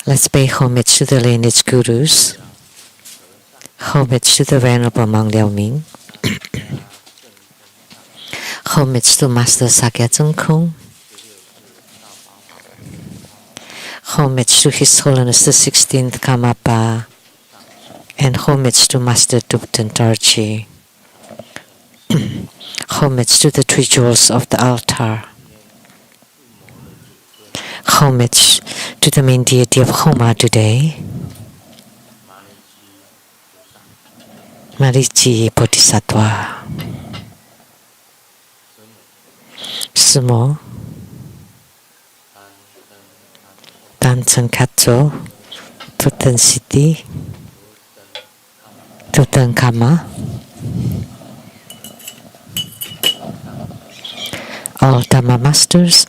Let's pay homage to the lineage gurus, homage to the Venerable Monk Liao Ming, homage to Master Sakya Tsung Kung, homage to His Holiness the 16th Karmapa, and homage to Master Thupten Tarchi. Homage to the three jewels of the altar. Homage to the main deity of Homa today, Marici Bodhisattva. Sumo Tanchen Katso Tuten Siti Tuten Kama. All Dhamma masters,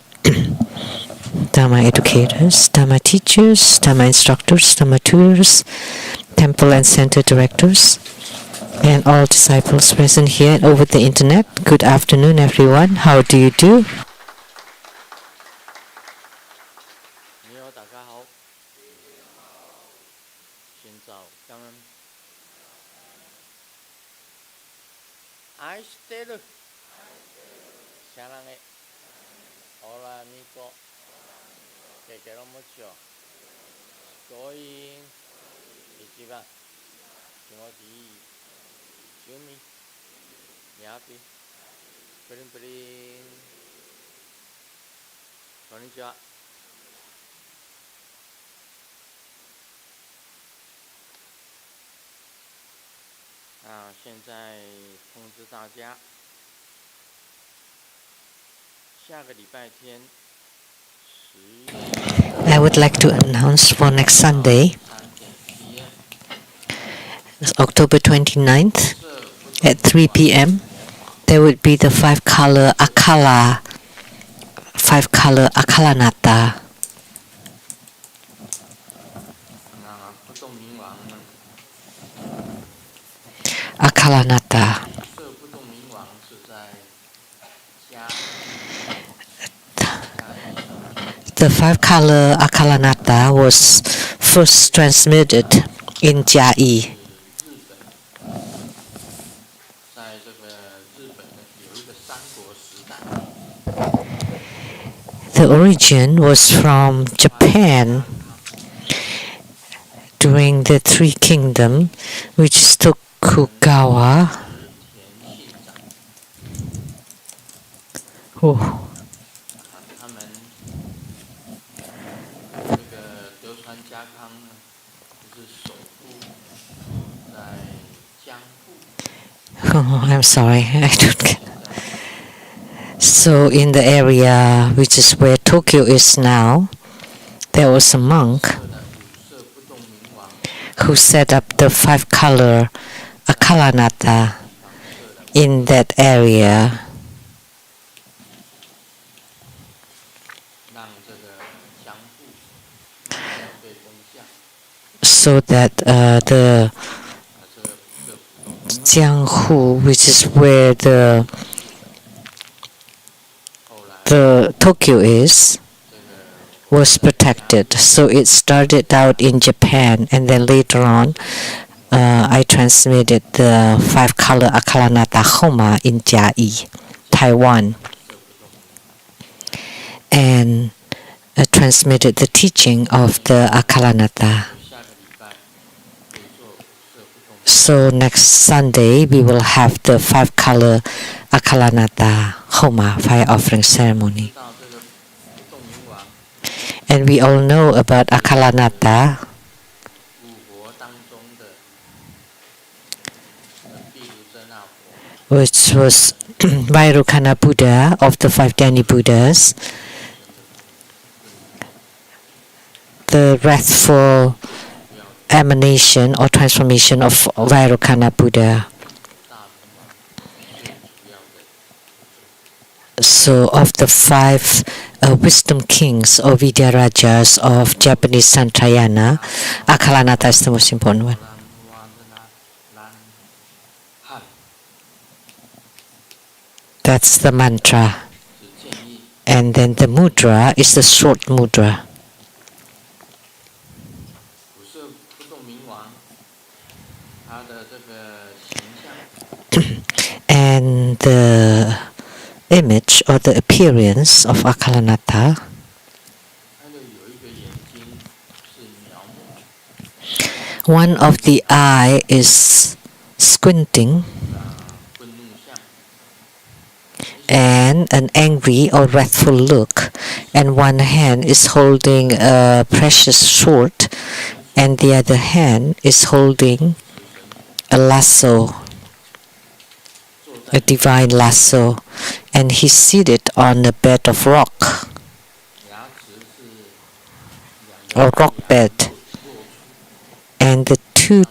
Dhamma educators, Dhamma teachers, Dhamma instructors, Dhamma tutors, temple and center directors, and all disciples present here and over the internet. Good afternoon, everyone. How do you do? I would like to announce for next Sunday, October 29th at 3 p.m. there would be the five-color Akalanata. Akalanata. The five-color Akalanata was first transmitted in Jiayi. The origin was from Japan during the Three Kingdom, which is Tokugawa. Oh, I'm sorry, I don't get. So in the area which is where Tokyo is now, there was a monk who set up the five-color Akalanata in that area. So that the Jianghu, which is where the Tokyo is, was protected. So it started out in Japan, and then later on I transmitted the five-color Akalanata Homa in Jiayi, Taiwan, and transmitted the teaching of the Akalanata. So next Sunday we will have the five-color Akalanata Homa fire offering ceremony. And we all know about Akalanata. Which was Vairocana Buddha of the five Dhyani Buddhas, the wrathful emanation or transformation of Vairocana Buddha. So of the five wisdom kings or Vidyarajas of Japanese Santrayana, Akalanata is the most important one. That's the mantra. And then the mudra is the short mudra. And the image or the appearance of Akalanata, one of the eye is squinting, and an angry or wrathful look, and one hand is holding a precious sword, and the other hand is holding a lasso, a divine lasso, and he's seated on a bed of rock or rock bed, and the two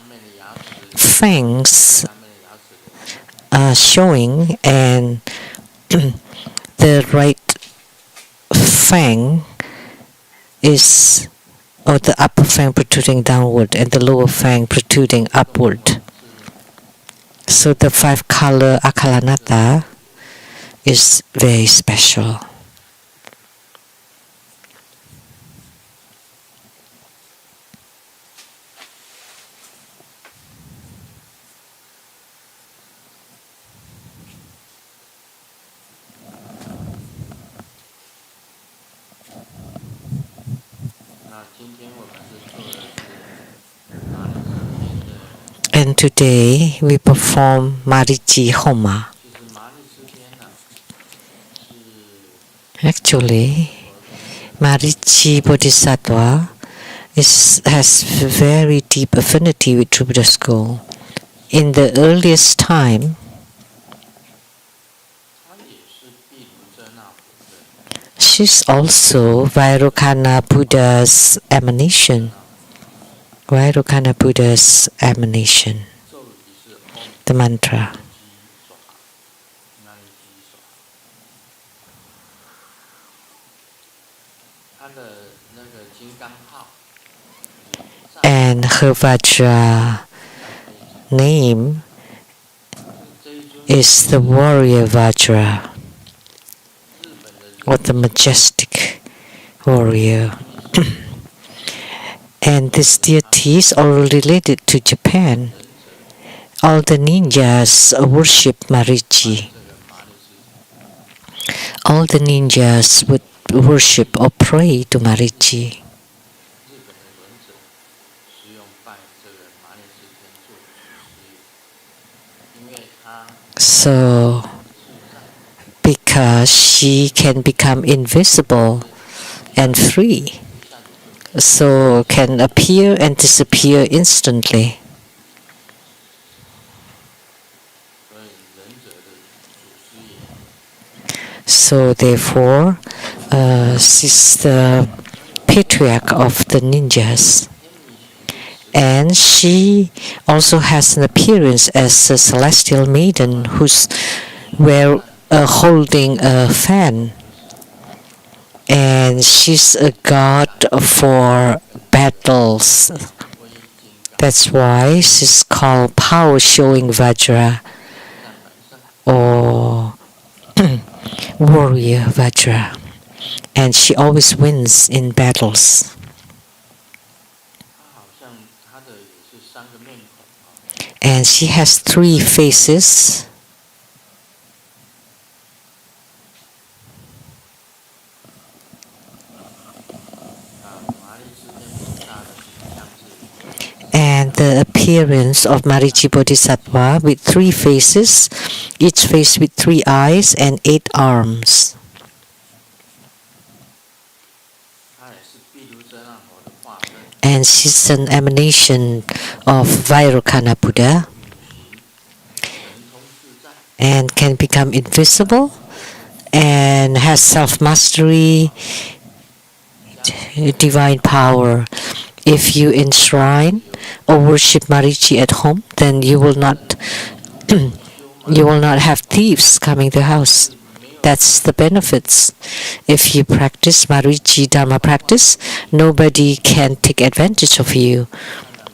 fangs are showing, and the right fang is, or the upper fang protruding downward and the lower fang protruding upward. So the 5-color Akalanata is very special. And today we perform Marici Homa. Actually, Marici Bodhisattva has very deep affinity with True Buddha school. In the earliest time, she's also Vairocana Buddha's emanation. Vairocana Buddha's emanation, the mantra. And her Vajra name is the warrior Vajra, or the majestic warrior. And this deity is all related to Japan. All the ninjas worship Marici. All the ninjas would worship or pray to Marici. So, because she can become invisible and free, so can appear and disappear instantly. So therefore, she's the patriarch of the ninjas. And she also has an appearance as a celestial maiden who's holding a fan. And she's a god for battles. That's why she's called power showing Vajra or warrior Vajra. And she always wins in battles. And she has 3 faces. And the appearance of Marici Bodhisattva with 3 faces, each face with 3 eyes and 8 arms. And she's an emanation of Vairocana Buddha and can become invisible and has self-mastery, divine power. If you enshrine or worship Marici at home, then you will not have thieves coming to the house. That's the benefits. If you practice Marici Dharma practice, nobody can take advantage of you.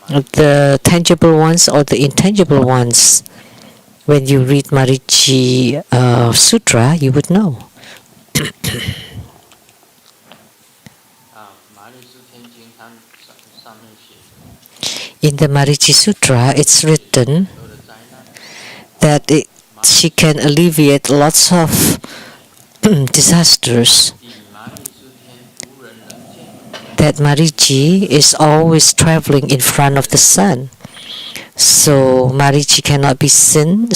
The tangible ones or the intangible ones, when you read Marici Sutra, you would know. In the Marici Sutra, it's written that she can alleviate lots of disasters. That Marici is always traveling in front of the sun. So Marici cannot be seen,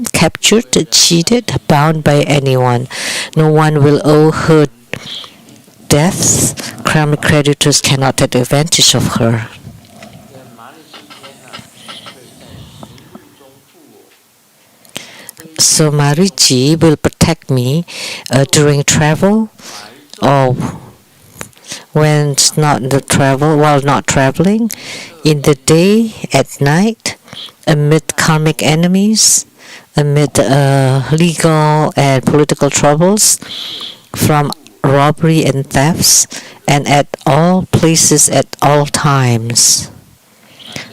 captured, cheated, bound by anyone. No one will owe her death. Karmic creditors cannot take advantage of her. So Marici will protect me during travel or when it's not the travel, while not traveling, in the day, at night, amid karmic enemies, amid legal and political troubles, from robbery and thefts, and at all places at all times.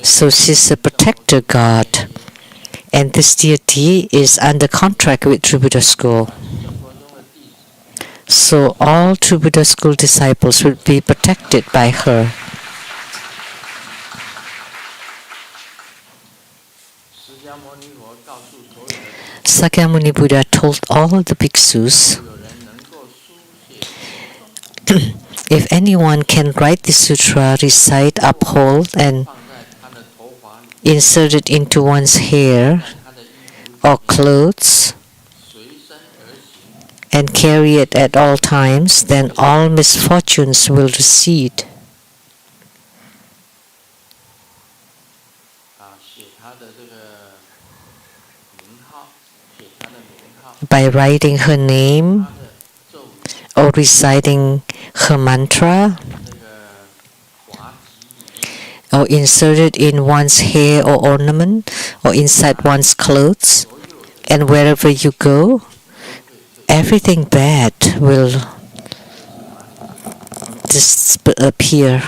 So she's a protector god, and this deity is under contract with True Buddha School. So all True Buddha School disciples will be protected by her. Sakyamuni Buddha told all the bhikshus, if anyone can write the sutra, recite, uphold, and insert it into one's hair or clothes, and carry it at all times, then all misfortunes will recede. By writing her name or reciting her mantra or inserted in one's hair or ornament or inside one's clothes, and wherever you go, everything bad will disappear.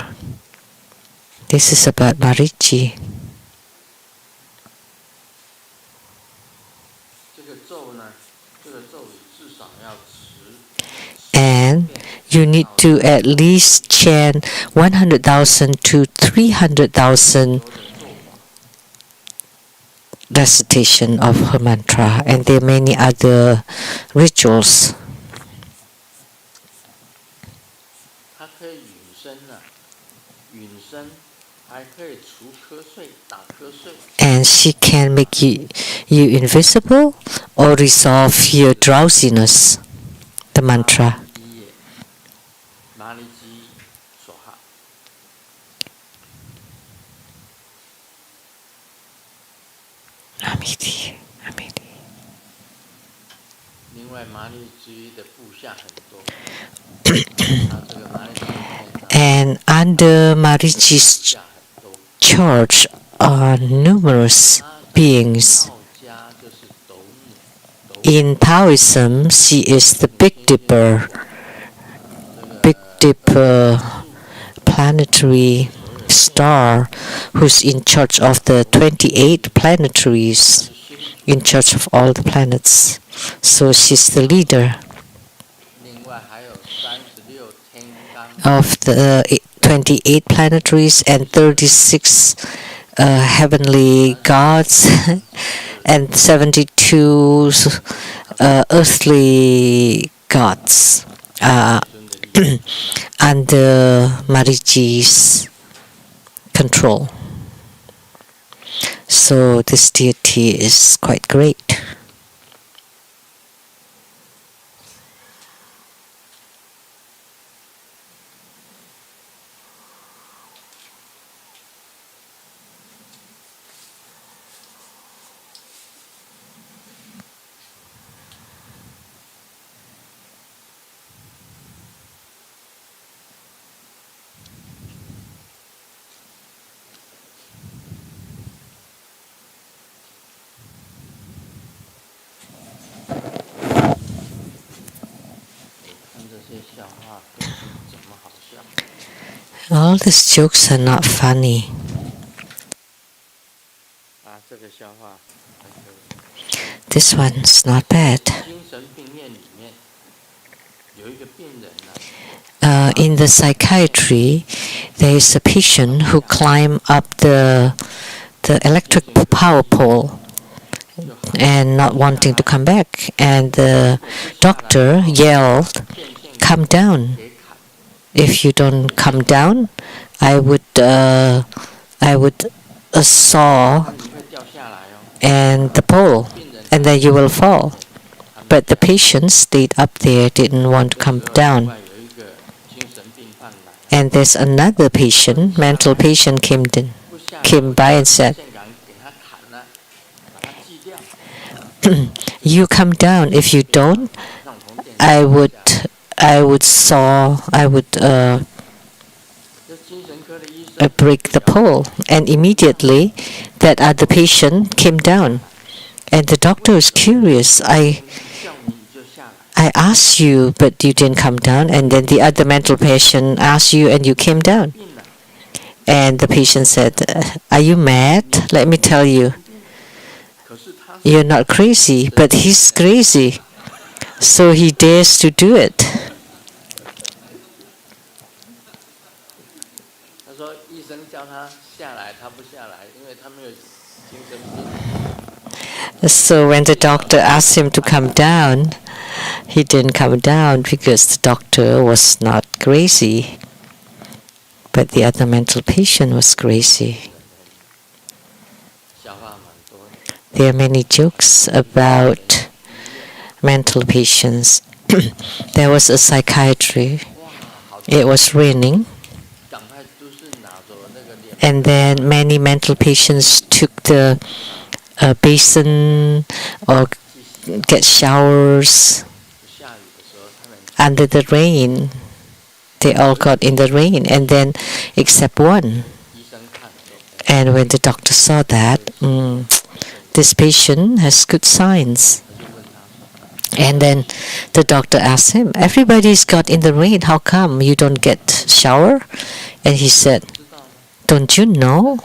This is about Marici. And you need to at least chant 100,000 to 300,000 recitation of her mantra, and there are many other rituals. And she can make you invisible or resolve your drowsiness, the mantra. Amiti, Amiti. And under Marici's charge are numerous beings. In Taoism, she is the Big Dipper, planetary star who's in charge of the 28 planetaries, in charge of all the planets. So she's the leader of the 28 planetaries and 36 heavenly gods and 72 earthly gods under Marici's control. So this deity is quite great. All these jokes are not funny. This one's not bad. in the psychiatry, there is a patient who climbed up the electric power pole and not wanting to come back. And the doctor yelled, "Come down! If you don't come down, I would saw and the pole, and then you will fall." But the patient stayed up there, didn't want to come down. And there's another patient, mental patient, came by and said, "You come down. If you don't, I would break the pole." And immediately, that other patient came down, and the doctor was curious. I asked you, but you didn't come down. And then the other mental patient asked you, and you came down. And the patient said, "Are you mad? Let me tell you. You're not crazy, but he's crazy. So he dares to do it." So when the doctor asked him to come down, he didn't come down because the doctor was not crazy, but the other mental patient was crazy. There are many jokes about mental patients. There was a psychiatry. It was raining, and then many mental patients took the basin or get showers under the rain. They all got in the rain, and then except one. And when the doctor saw that, this patient has good signs. And then the doctor asked him, "Everybody's got in the rain. How come you don't get shower?" And he said, "Don't you know?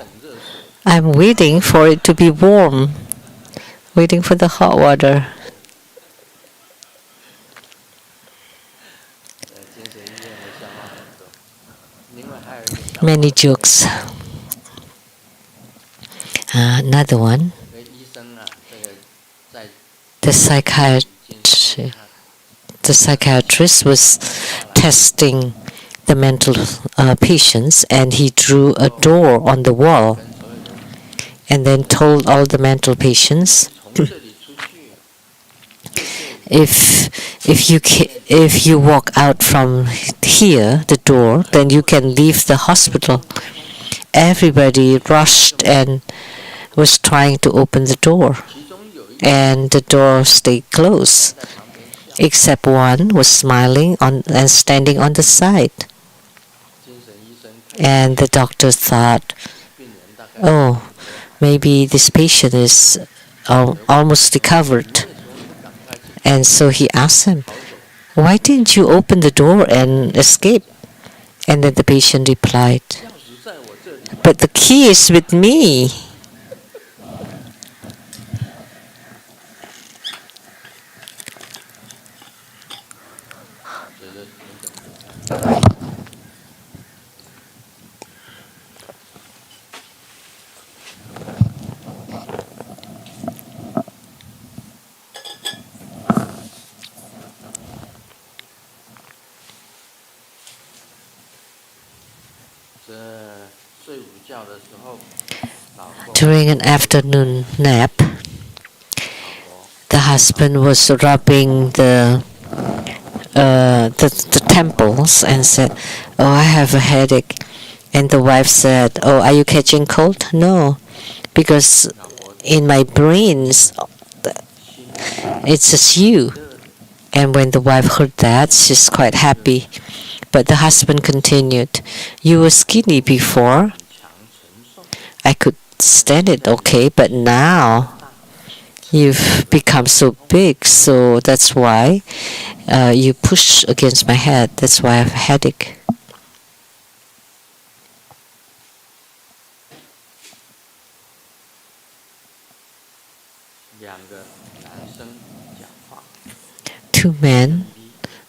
I'm waiting for it to be warm, waiting for the hot water." Many jokes. Another one. The psychiatrist was testing the mental patients, and he drew a door on the wall, and then told all the mental patients, if you walk out from here, the door, then you can leave the hospital. Everybody rushed and was trying to open the door, and the door stayed closed, except one was smiling and standing on the side. And the doctor thought, "Oh, maybe this patient is almost recovered." And so he asked him, "Why didn't you open the door and escape?" And then the patient replied, "But the key is with me." During an afternoon nap, the husband was rubbing the temples and said, "Oh, I have a headache." And the wife said, "Oh, are you catching cold?" "No, because in my brains it's just you." And when the wife heard that, she's quite happy. But the husband continued, "You were skinny before. I could stand it okay, but now you've become so big, so that's why you push against my head. That's why I have a headache." Two men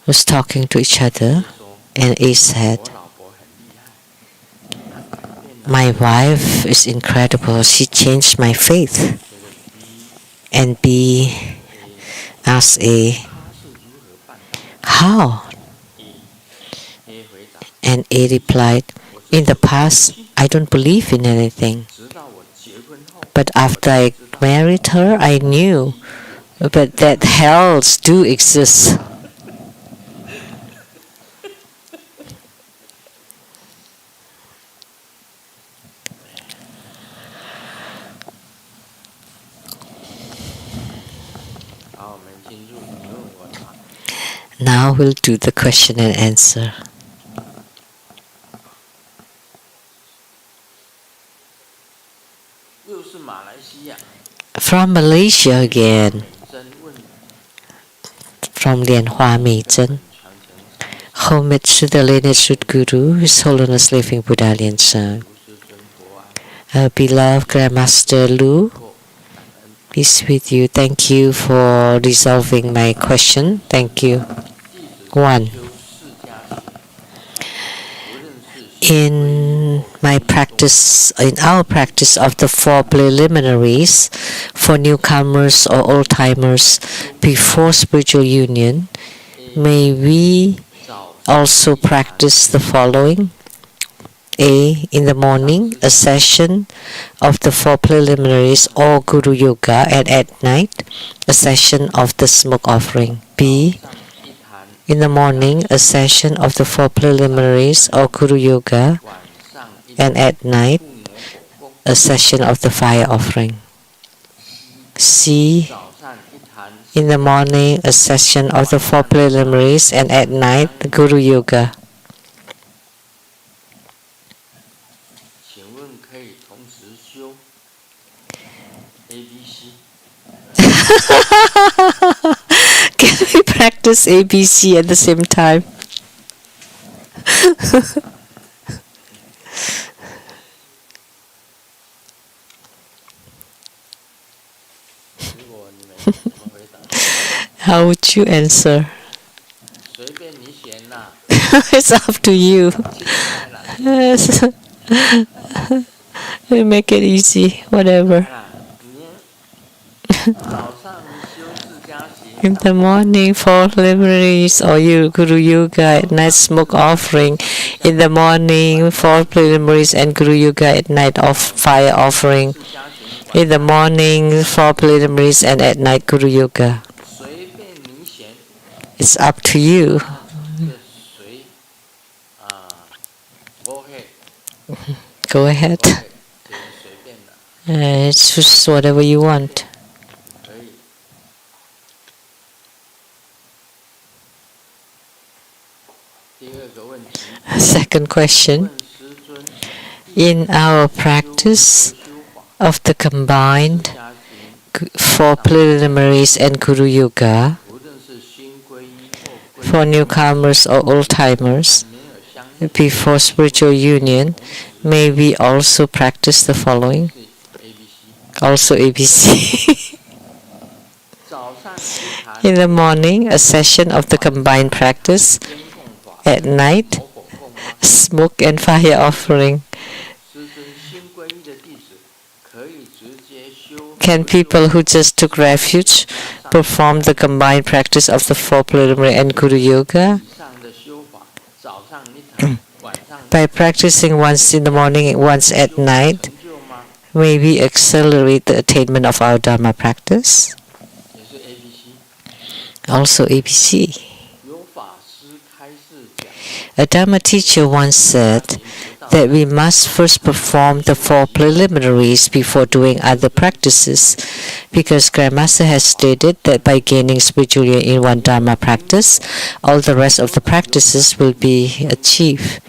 was talking to each other. And A said, my wife is incredible. She changed my faith. And B asked A, how? And A replied, in the past, I don't believe in anything. But after I married her, I knew but that hells do exist. Now we'll do the question and answer. From Malaysia again. From Lian Hua Mei Zhen. Homage to the lineage Guru, His Holiness Living Buddha Lian Sheng. Beloved Grandmaster Lu, peace with you. Thank you for resolving my question. Thank you. 1. In our practice of the 4 preliminaries for newcomers or old-timers before spiritual union, may we also practice the following. A. In the morning, a session of the 4 preliminaries or Guru Yoga, and at night, a session of the smoke offering. B. In the morning, a session of the 4 preliminaries or Guru Yoga, and at night, a session of the fire offering. C. In the morning, a session of the 4 preliminaries, and at night, the Guru Yoga. Can we practice ABC at the same time? How would you answer? It's up to you. We make it easy, whatever. In the morning, 4 preliminaries or Guru Yoga, at night smoke offering. In the morning, 4 preliminaries and Guru Yoga, at night fire offering. In the morning, 4 preliminaries and at night Guru Yoga. It's up to you. Go ahead. Choose whatever you want. Second question. In our practice of the combined 4 preliminaries and Guru Yoga, for newcomers or old-timers, before spiritual union, may we also practice the following? Also ABC. In the morning, a session of the combined practice. At night, smoke and fire offering. Can people who just took refuge perform the combined practice of the 4 preliminary and Guru Yoga? By practicing once in the morning and once at night, may we accelerate the attainment of our Dharma practice? Also ABC. A Dharma teacher once said that we must first perform the 4 preliminaries before doing other practices, because Grandmaster has stated that by gaining spiritual union in one Dharma practice, all the rest of the practices will be achieved.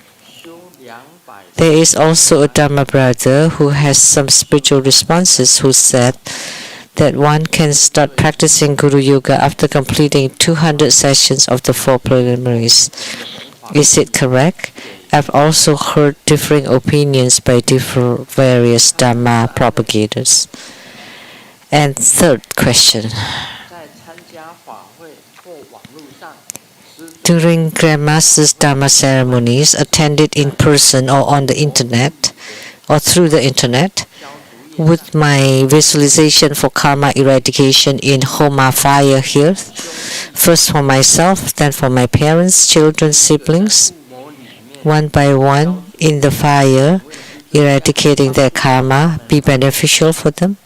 There is also a Dharma brother who has some spiritual responses who said that one can start practicing Guru Yoga after completing 200 sessions of the 4 preliminaries. Is it correct? I've also heard differing opinions by various Dharma propagators. And third question. During Grandmaster's Dharma ceremonies attended in person or on the internet or through the internet, would my visualization for karma eradication in Homa fire here, first for myself, then for my parents, children, siblings, one by one in the fire, eradicating their karma, be beneficial for them?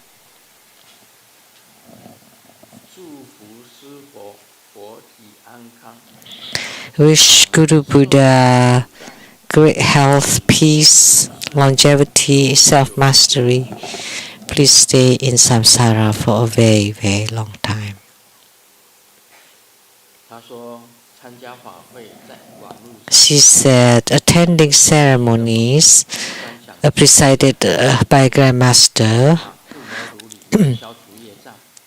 Wish Guru Buddha great health, peace, longevity, self-mastery. Please stay in samsara for a very, very long time. She said attending ceremonies presided by Grandmaster,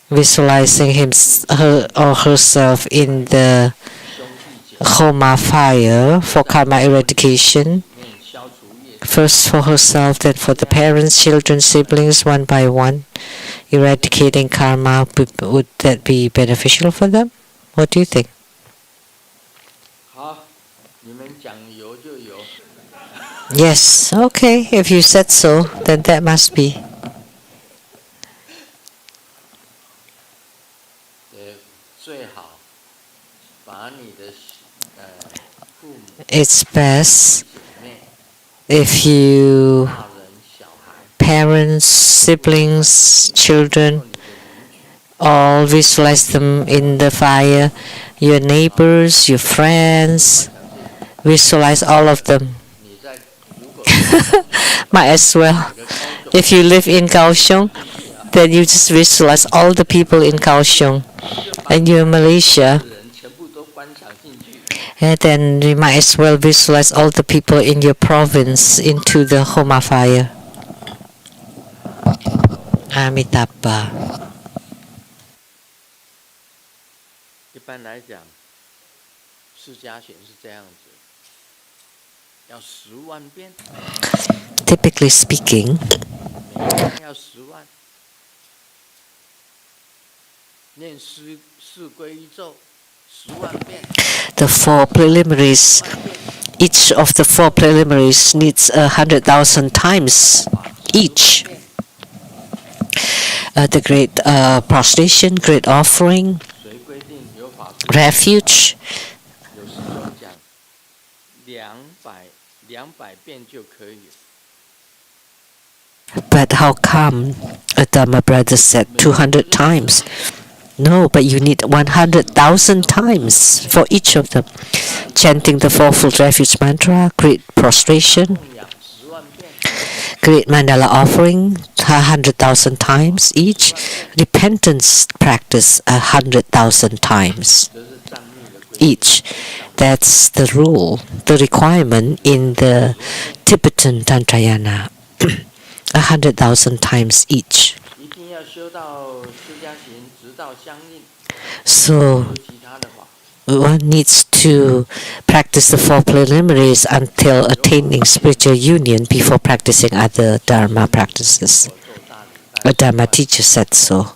visualizing her or herself in the Homa fire for karma eradication, first for herself, then for the parents, children, siblings, one by one, eradicating karma, would that be beneficial for them? What do you think? Yes, okay, if you said so, then that must be. It's best if you, parents, siblings, children, all visualize them in the fire, your neighbors, your friends, visualize all of them. Might as well. If you live in Kaohsiung, then you just visualize all the people in Kaohsiung. And you're in Malaysia, and then you might as well visualize all the people in your province into the Homa fire. Amitabha. 一般来讲，释迦行是这样子，要10万遍。Typically speaking, 每天要10万，念四皈依咒10万遍。The 4 preliminaries, each of the 4 preliminaries needs 100,000 times each. The great prostration, great offering, refuge. 有师兄讲200遍就可以。But how come a Dhamma brother said 200 times? No, but you need 100,000 times for each of them. Chanting the fourfold refuge mantra, great prostration, great mandala offering, 100,000 times each. Repentance practice 100,000 times each. That's the rule, the requirement in the Tibetan Tantrayana. 100,000 times each. So one needs to practice the 4 preliminaries until attaining spiritual union before practicing other Dharma practices. A Dharma teacher said so.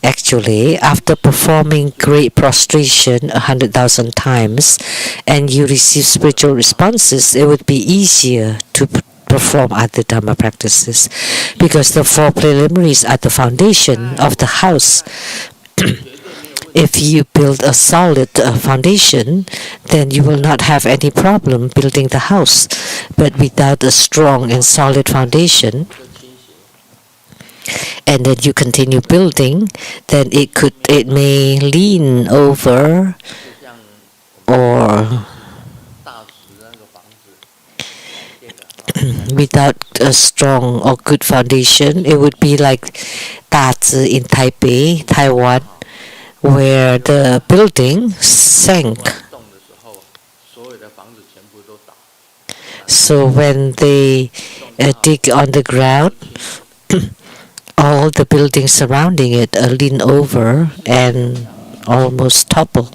Actually, after performing great prostration 100,000 times and you receive spiritual responses, it would be easier to perform other Dharma practices because the 4 preliminaries are the foundation of the house. If you build a solid foundation, then you will not have any problem building the house. But without a strong and solid foundation, and then you continue building, then it may lean over or without a strong or good foundation, it would be like Dazi in Taipei, Taiwan, where the building sank. So when they dig on the ground, all the buildings surrounding it lean over and almost topple.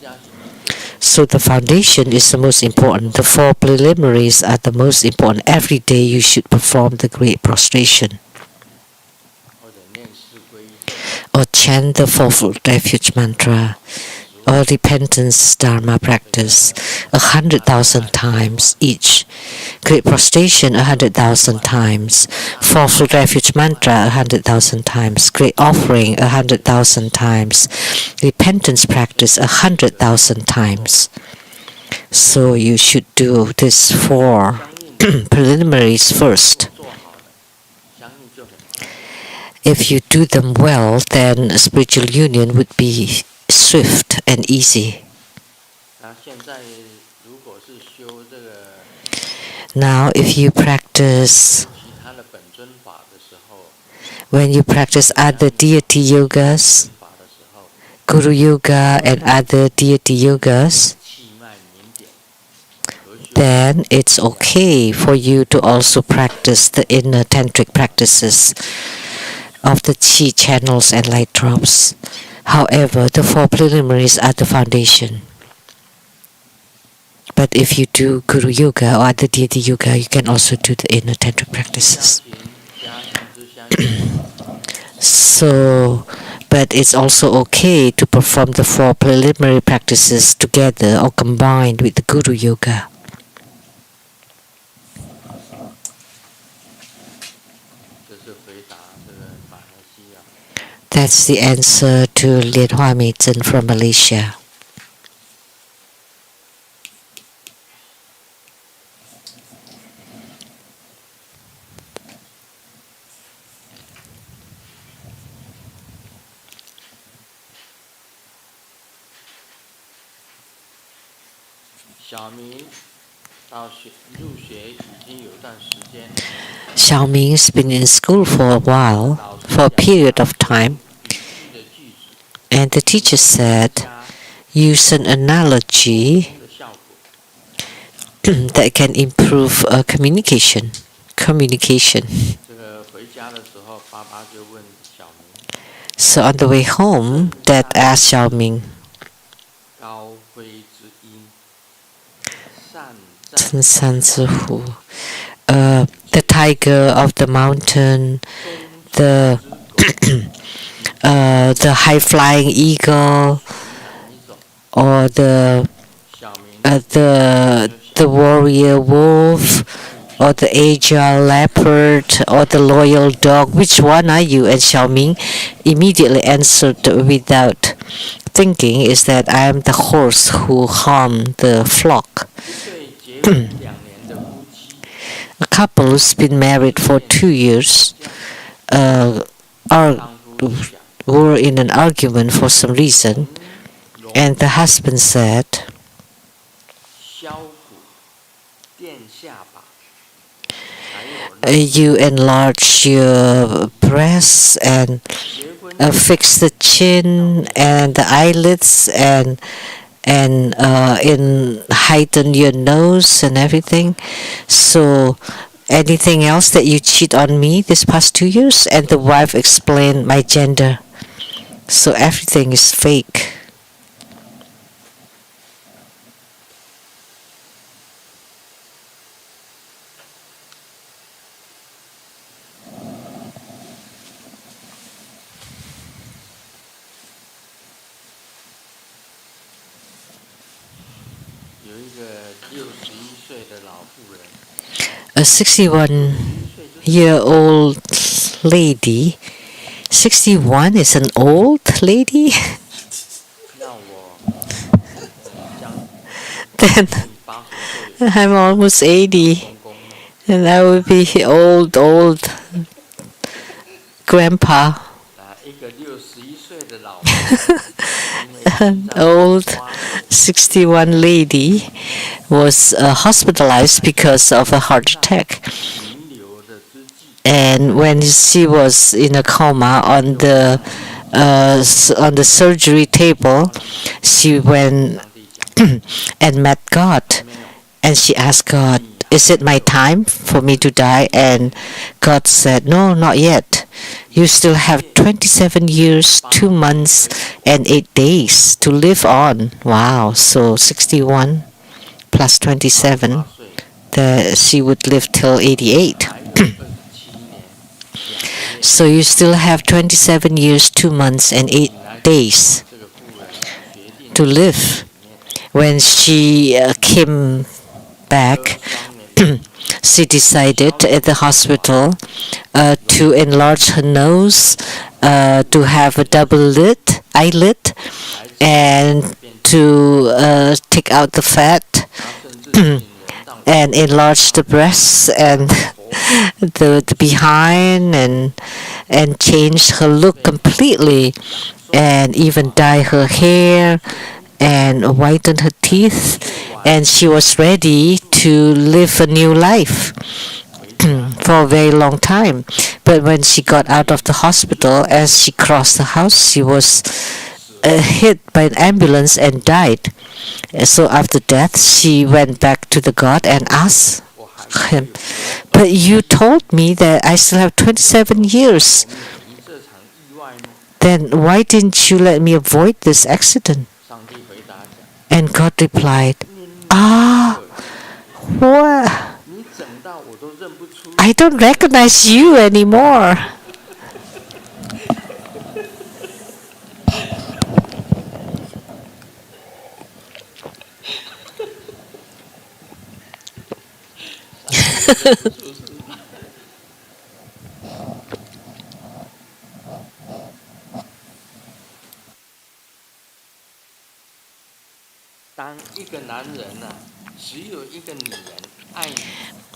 So the foundation is the most important. The 4 preliminaries are the most important. Every day you should perform the great prostration or chant the fourfold refuge mantra or repentance Dharma practice 100,000 times each. Great prostration 100,000 times. Fourfold refuge mantra 100,000 times. Great offering 100,000 times. Repentance practice 100,000 times. So you should do this 4 preliminaries first. If you do them well, then spiritual union would be swift and easy. Now, if you practice, when you practice other deity yogas, Guru Yoga and other deity yogas, then it's okay for you to also practice the inner tantric practices of the chi channels and light drops. However, the 4 preliminaries are the foundation. But if you do Guru Yoga or other deity yoga, you can also do the inner tantric practices. So, but it's also okay to perform the 4 preliminary practices together or combined with the Guru Yoga. That's the answer to Lian Hua Mei Zhen from Malaysia. Xiaoming's been in school for a while, for a period of time, and the teacher said, use an analogy that can improve communication. So on the way home, Dad asked Xiaoming, the tiger of the mountain, the high-flying eagle, or the warrior wolf, or the agile leopard, or the loyal dog. Which one are you? And Xiaoming immediately answered without thinking, is that I am the horse who harmed the flock. A couple who's been married for 2 years were in an argument for some reason, and the husband said, you enlarge your breasts and fix the chin and the eyelids and heighten your nose and everything. So anything else that you cheat on me this past 2 years? And the wife explained my gender. So everything is fake. A 61-year-old lady. 61 is an old lady? Then I'm almost 80, and I will be old grandpa. An old 61 lady was hospitalized because of a heart attack. And when she was in a coma on the surgery table, she went and met God, and she asked God, is it my time for me to die? And God said, no, not yet. You still have 27 years, 2 months, and 8 days to live on. Wow, so 61 plus 27, she would live till 88. So you still have 27 years, 2 months, and 8 days to live. When she came back, she decided at the hospital to enlarge her nose, to have a double eyelid, and to take out the fat and enlarge the breasts and the behind, and change her look completely, and even dye her hair and whiten her teeth, and she was ready to live a new life for a very long time. But when she got out of the hospital, as she crossed the house, she was hit by an ambulance and died. So after death, she went back to the God and asked him, "But you told me that I still have 27 years. Then why didn't you let me avoid this accident?" And God replied, what? I don't recognize you anymore.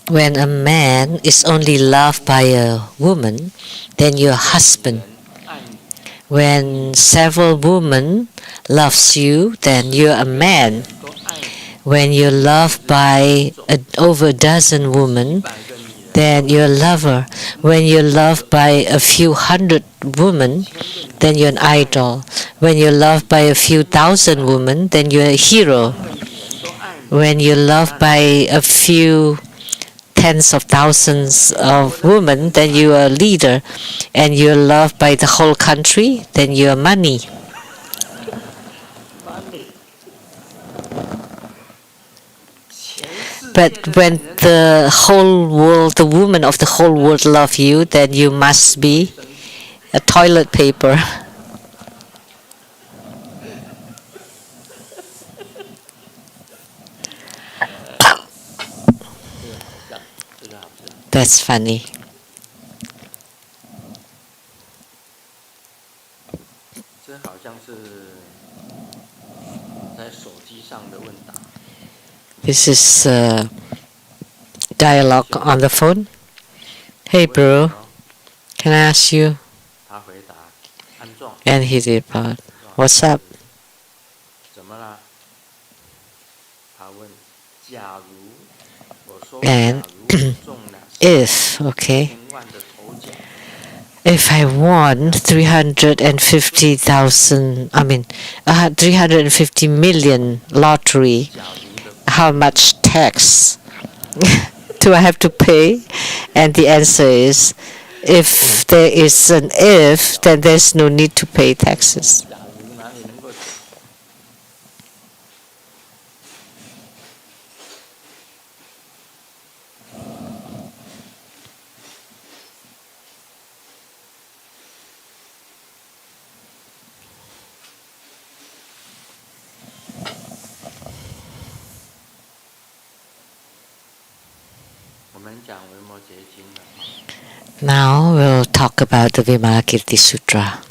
When a man is only loved by a woman, then you're a husband. When several women loves you, then you're a man. When you're loved by over a dozen women, then you're a lover. When you're loved by a few hundred women, then you're an idol. When you're loved by a few thousand women, then you're a hero. When you're loved by a few tens of thousands of women, then you're a leader. And you're loved by the whole country, then you're money. But when the whole world, the women of the whole world love you, then you must be a toilet paper. That's funny. This is dialogue on the phone. Hey bro, can I ask you? And he replied, what's up? And if I won 350 million lottery, how much tax do I have to pay? And the answer is, if there is an if, then there's no need to pay taxes. Now we'll talk about the Vimalakirti Sutra.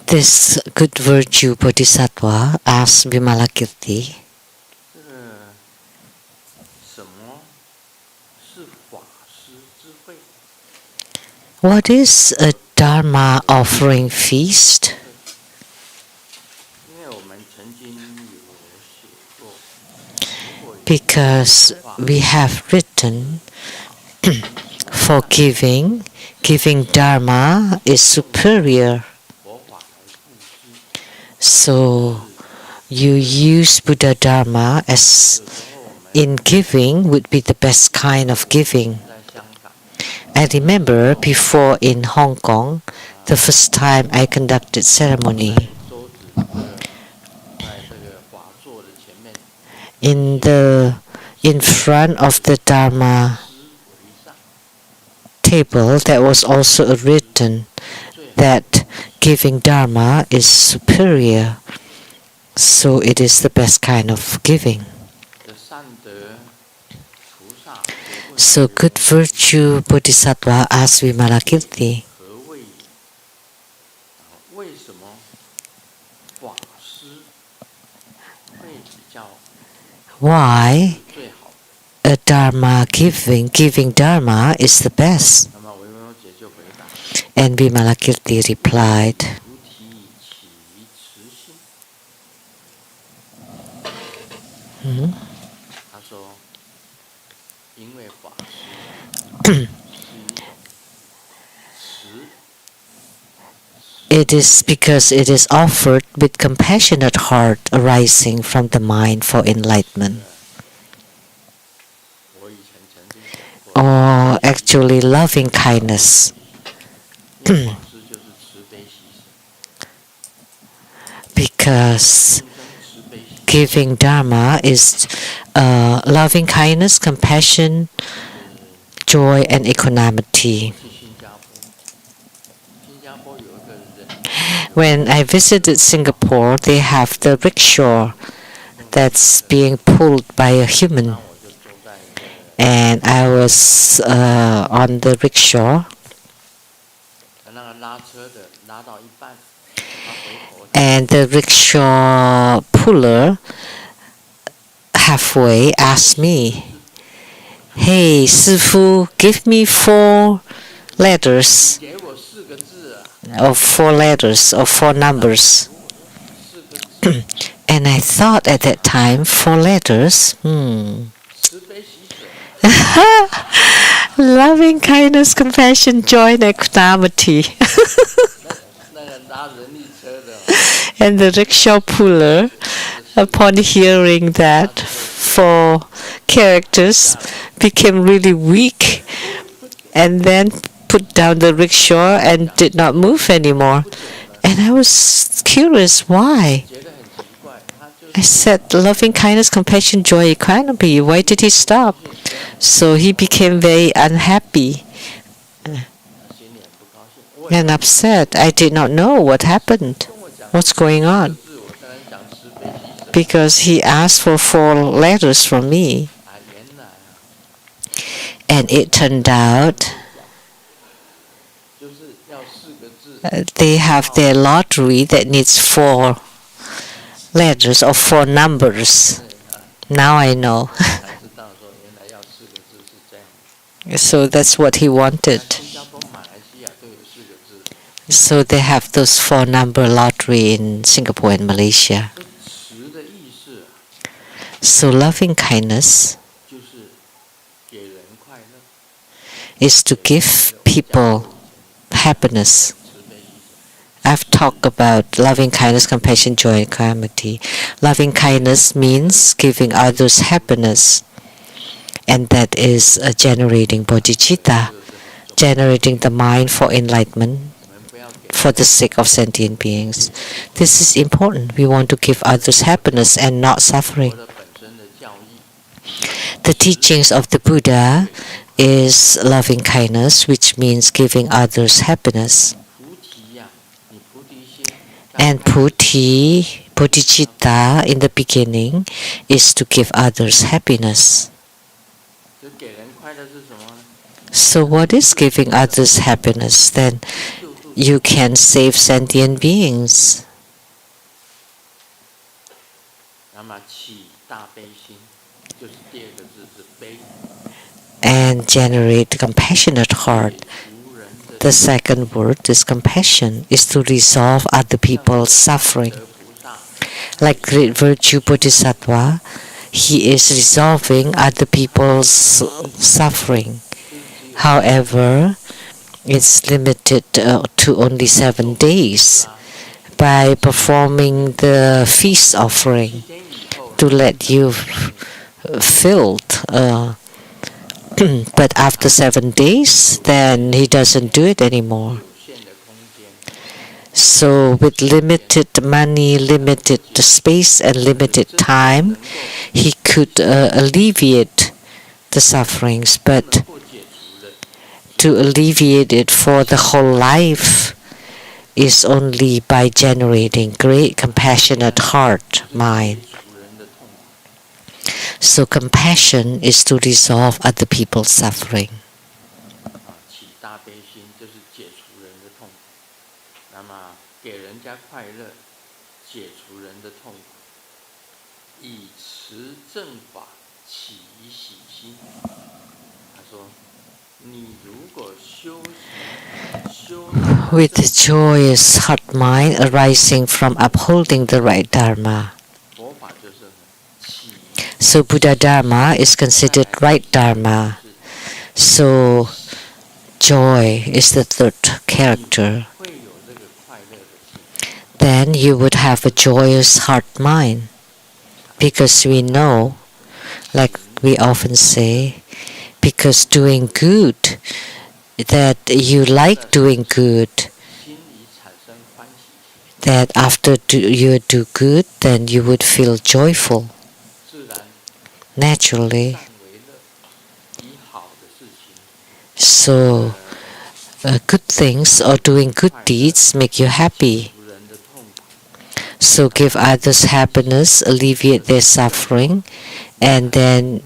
This good virtue Bodhisattva asked Vimalakirti, what is a Dharma offering feast? Because we have written, for giving Dharma is superior. So you use Buddha Dharma as in giving would be the best kind of giving. I remember before in Hong Kong, the first time I conducted ceremony 桌子在这个法座的前面 in front of the Dharma table, there was also written that giving Dharma is superior, so it is the best kind of giving. 的善德菩萨 So good virtue Bodhisattva asked Vimalakirti, 何谓为什么法师会比较 why 最好？ a Dharma giving Dharma is the best? 那么维摩诘就回答： And Vimalakirti replied, 菩提起于慈心。他说，因为法师慈 It is because it is offered with compassionate heart arising from the mind for enlightenment. 我以前曾经讲过， Or actually loving kindness. 因为法师就是慈悲喜舍， Because 众生慈悲喜舍 giving Dharma is loving kindness, compassion, joy, and equanimity. 去新加坡，新加坡有一个人， When I visited Singapore, they have the rickshaw that's being pulled by a human. 那我就坐在一个 And I was on the rickshaw, 那个拉车的拉到一半，他回头， and the rickshaw puller halfway asked me, "Hey, 师父, give me 4 letters, 给我4个字啊， or 4 letters, or 4 numbers." 4个字， And I thought at that time, 4 letters, 慈悲喜舍， loving kindness, compassion, joy, and equanimity. 那个拉人力车的， And the rickshaw puller, upon hearing that 4 characters, became really weak and then put down the rickshaw and did not move anymore. And I was curious why. 觉得很奇怪，他就 I said, loving kindness, compassion, joy, equanimity. Why did he stop? So he became very unhappy 心里很不高兴。 and upset. I did not know what happened, 跟我讲 what's going on, 字，我当然讲慈悲喜舍。 because he asked for 4 letters from me. 啊，原来啊， And it turned out 就是要4个字， they have their lottery that needs 4 letters or 4 numbers. Now I know. 才知道说原来要4个字是这样。 So that's what he wanted. 新加坡、马来西亚都有4个字。 So they have those 4 number lottery in Singapore and Malaysia. 这慈的意思啊 So loving kindness 就是给人快乐， is to give people happiness. 慈悲喜舍。 I've talked about loving kindness, compassion, joy, and calamity. Loving kindness means giving others happiness, and that is generating bodhicitta, generating the mind for enlightenment 我们不要给 for the sake of sentient beings. This is important. We want to give others happiness and not 佛 suffering. 的本身的教义， The teachings of the Buddha is loving kindness, which means giving others happiness. 菩提呀、你菩提心， And bodhicitta in the beginning is to give others happiness. 就给人快乐是什么呢？ So what is giving others happiness? Then 救度 you can save sentient beings 那么起大悲心，就是第2个字是悲， and generate compassionate heart. 无人的 The second word is compassion, is to resolve other people's suffering. 德菩萨， Like great virtue Bodhisattva, he is resolving other people's suffering. However, it's limited to only 7 days by performing the feast offering 7天以后 to let you filled But after 7 days, then he doesn't do it anymore. So with limited money, limited space, and limited time, he could alleviate the sufferings. But to alleviate it for the whole life is only by generating great compassionate heart, mind. So compassion is to resolve other people's suffering. With the joyous heart mind arising from upholding the right Dharma. So Buddha Dharma is considered right Dharma. So joy is the third character. Then you would have a joyous heart mind. Because we know, like we often say, because doing good, that you like doing good, that after you do good, then you would feel joyful. Naturally. So good things or doing good deeds make you happy. So give others happiness, alleviate their suffering, and then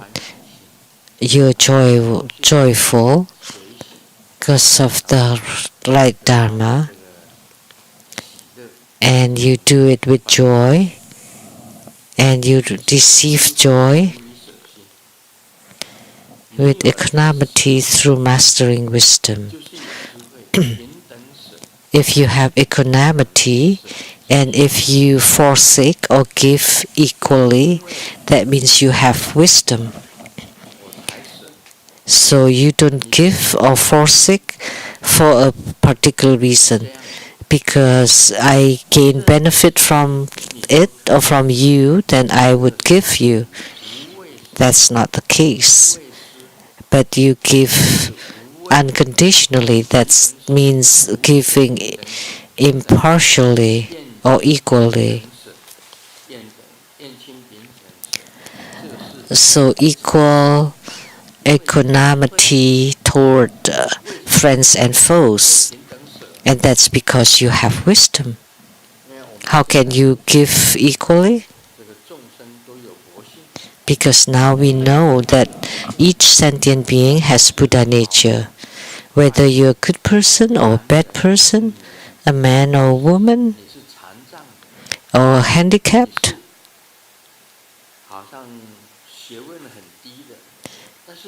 you're joyful because of the right Dharma, and you do it with joy, and you receive joy with equanimity through mastering wisdom. If you have equanimity, and if you forsake or give equally, that means you have wisdom. So you don't give or forsake for a particular reason. Because I gain benefit from it or from you, then I would give you. That's not the case. But you give unconditionally. That means giving impartially or equally. So equal equanimity toward friends and foes. And that's because you have wisdom. How can you give equally? Because now we know that each sentient being has Buddha nature. Whether you're a good person or a bad person, a man or a woman, or handicapped,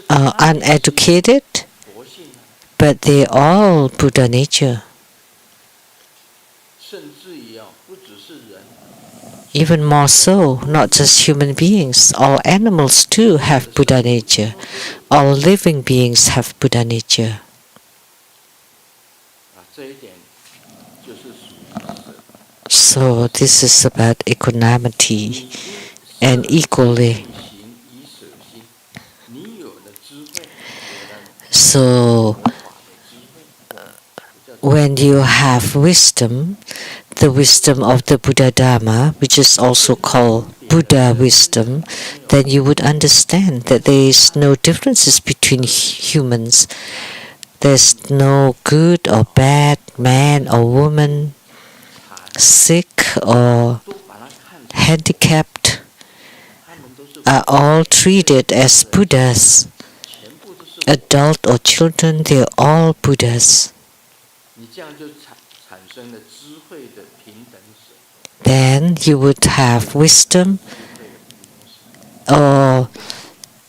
uneducated, but they all Buddha nature. Even more so, not just human beings, all animals too have Buddha nature. All living beings have Buddha nature. So this is about equanimity and equally. So when you have wisdom, the wisdom of the Buddha Dharma, which is also called Buddha wisdom, then you would understand that there is no differences between humans. There's no good or bad, man or woman, sick or handicapped, are all treated as Buddhas. Adult or children, they're all Buddhas. Then you would have wisdom or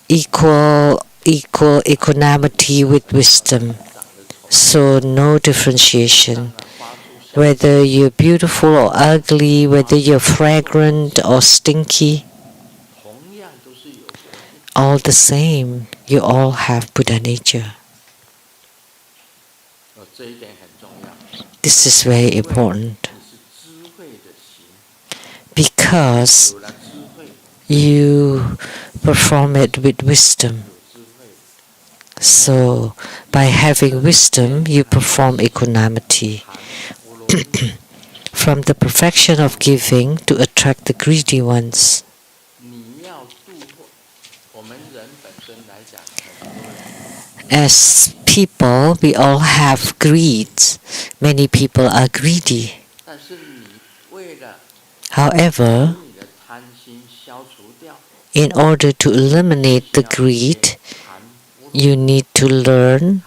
equal equanimity with wisdom. So no differentiation. Whether you're beautiful or ugly, whether you're fragrant or stinky, all the same, you all have Buddha nature. This is very important. Because you perform it with wisdom. So, by having wisdom, you perform equanimity. From the perfection of giving to attract the greedy ones. As people, we all have greed. Many people are greedy. However, in order to eliminate the greed, you need to learn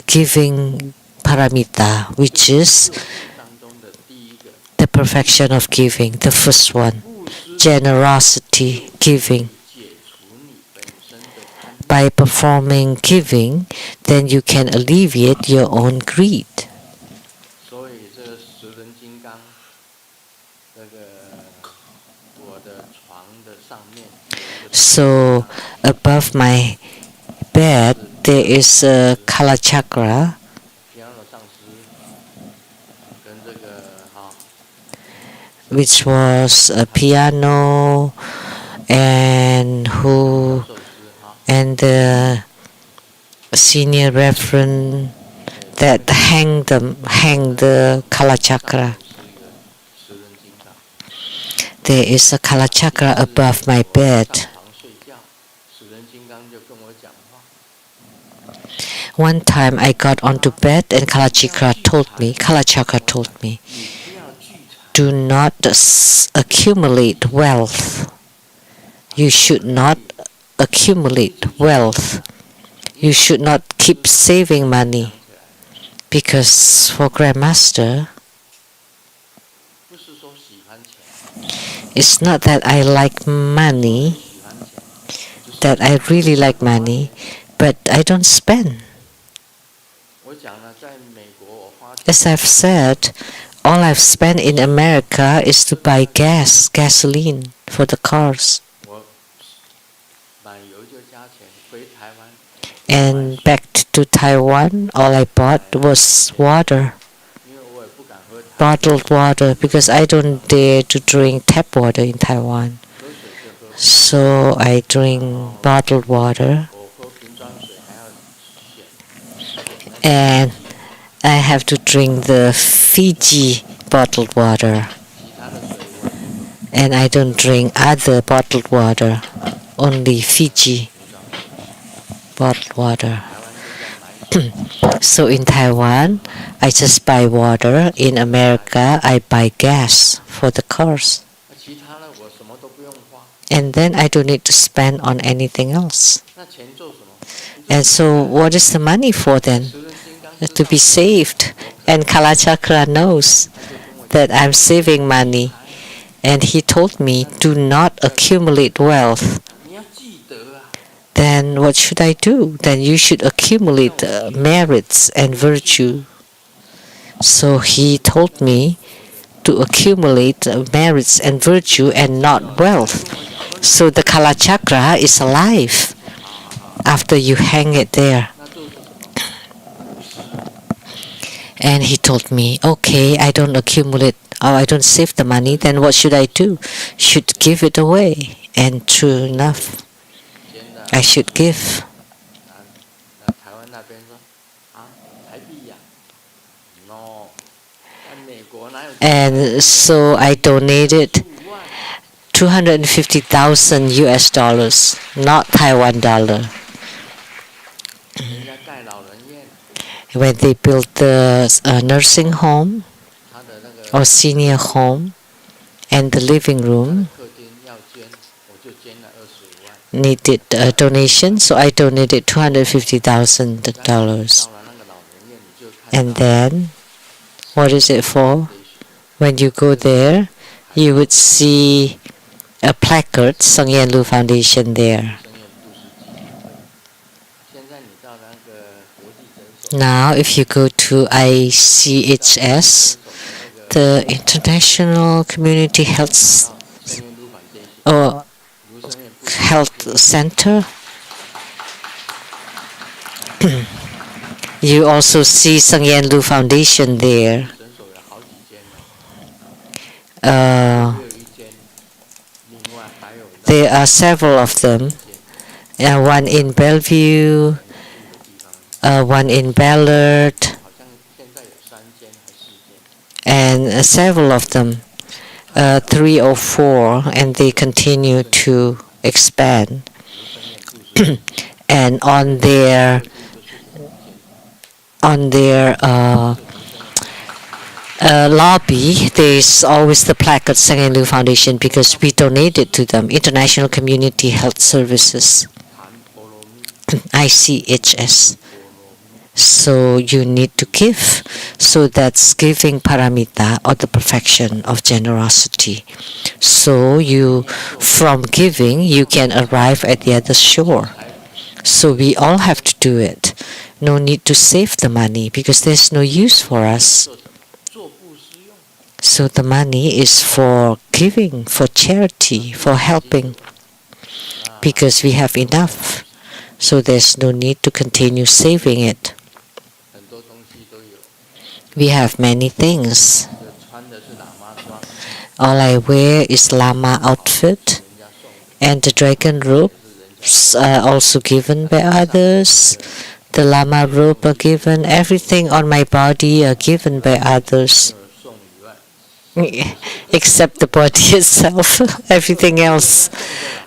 giving paramita, which is the perfection of giving, the first one, generosity, giving. By performing giving, then you can alleviate your own greed. So above my bed there is a Kala Chakra, which was a piano and the senior reverend that hang the Kala Chakra. There is a Kala Chakra above my bed. One time I got onto bed and Kala Chakra told me, do not accumulate wealth. You should not accumulate wealth. You should not keep saving money. Because for Grandmaster, it's not that I like money, that I really like money, but I don't spend. As I've said, all I've spent in America is to buy gasoline for the cars. And back to Taiwan, all I bought was water, bottled water, because I don't dare to drink tap water in Taiwan. So I drink bottled water. And I have to drink the Fiji bottled water. And I don't drink other bottled water, only Fiji bottled water. So in Taiwan, I just buy water. In America, I buy gas for the cars. And then I don't need to spend on anything else. And so what is the money for then? To be saved. And Kala Chakra knows that I'm saving money. And he told me, do not accumulate wealth. Then what should I do? Then you should accumulate merits and virtue. So he told me to accumulate merits and virtue and not wealth. So the Kala Chakra is alive after you hang it there. And he told me, okay, I don't accumulate, or I don't save the money, then what should I do? Should give it away. And true enough, I should give. And so I donated 250,000 US dollars, not Taiwan dollar. When they built the nursing home or senior home and the living room needed a donation, so I donated $250,000. And then, what is it for? When you go there, you would see a placard, Sung Yen Lu Foundation there. Now, if you go to ICHS, the International Community Health Center, you also see Sung Yen Lu Foundation there. There are several of them, one in Bellevue, one in Ballard, 好像现在有3间还4间。 and several of them, 3 or 4, and they continue to expand. 有分院住宿， And on 特 their 殊的宿舍空间， on their 是民生的空间。 lobby, there's always the plaque at Sangyelu Foundation because we donated to them. International Community Health Services, 谈波罗蜜， ICHS. 波罗蜜， So you need to give. So that's giving paramita, or the perfection of generosity. So you, from giving, you can arrive at the other shore. So we all have to do it. No need to save the money because there's no use for us. 做布施用， So the money is for giving, for charity, for helping, because we have enough. So there's no need to continue saving it. 很多东西都有。 We have many things. 这穿的是喇嘛装， All I wear is Lama outfit, 人家送的， and the dragon robes are also given by others. The Lama robe are given. Everything on my body are given by others, 送以外， except the body itself. Everything else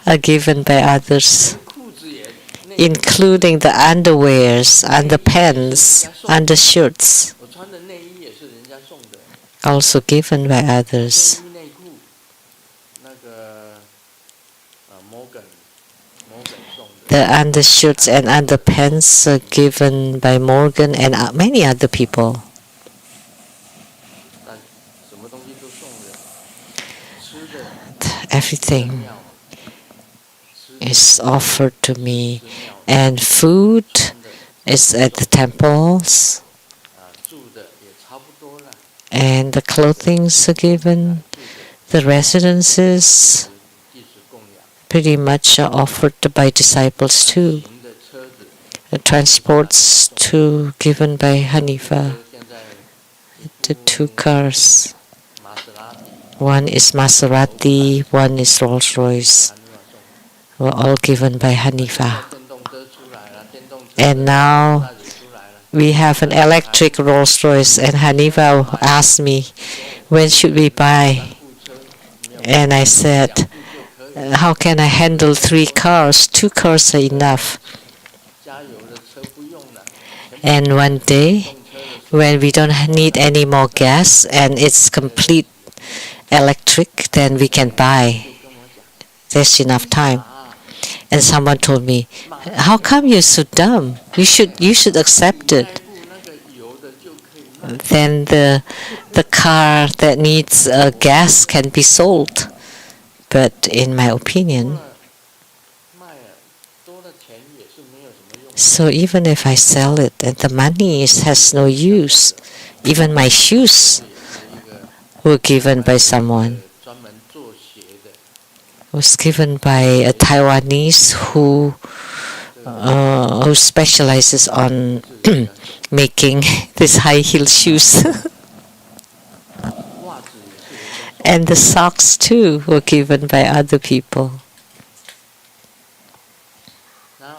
are given by others, 裤子也内， including the underwears, underpants, undershirts, 我穿的内衣也是人家送的， also given by others. 内衣内裤，那个Morgan 送的， The undershirts and underpants are given by Morgan and many other people. 但什么东西都送的，吃的 Everything 庙，吃的 is offered to me, 寺庙， and food 穿的 is at the temples, 住的也差不多了， and the clothings are given. 住 The 的 residences 即时供养， pretty much are offered by disciples too. 行的车子， The transports too given by Hanifa. 现在 The 2 cars. 玛莎拉蒂， One is Maserati, one is Rolls Royce. 韩律送的。 Were all given by Hanifa. 电动车出来了，电动车 And now 那里出来了， we have an electric Rolls Royce, and Hanifa asked me, when should we buy? 部车没有 And I said, 就可以， how can I handle 3 cars? 2 cars are enough. 加油的车不用了， And one day, 电动车的 when we don't need any more gas and it's complete electric, then we can buy. 跟我讲 There's enough time. 啊， And someone told me, how come you're so dumb? You should accept 那 it. 部那个油的就可以卖， Then the car that needs gas can be sold. But in my opinion, 卖了多了钱也是没有什么用。 so even if I sell it and the money has no use, even my shoes 有一个 were given by someone. 专门做鞋的， Was given by a Taiwanese who specializes on making these high heel shoes. 袜子也是人家送。 And the socks too were given by other people. 那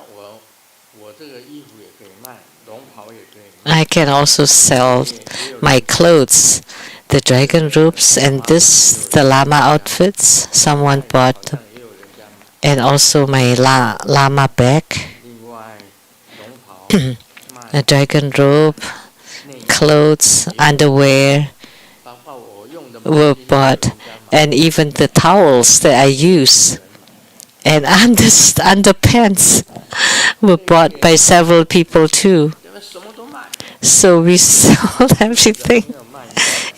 我这个衣服也可以卖，龙袍也可以卖， I can also sell 也有 my clothes, the dragon robes and the lama outfits someone 好 bought, 像也有人家买。 and also my lama bag, 另外，龙袍卖 a dragon robe, 内衣， clothes, underwear 包括我用的 were 毛巾 bought, 也有人家买 and even the towels that I use and underpants were bought by several people too. 因为什么都卖， So we sold everything 没有卖，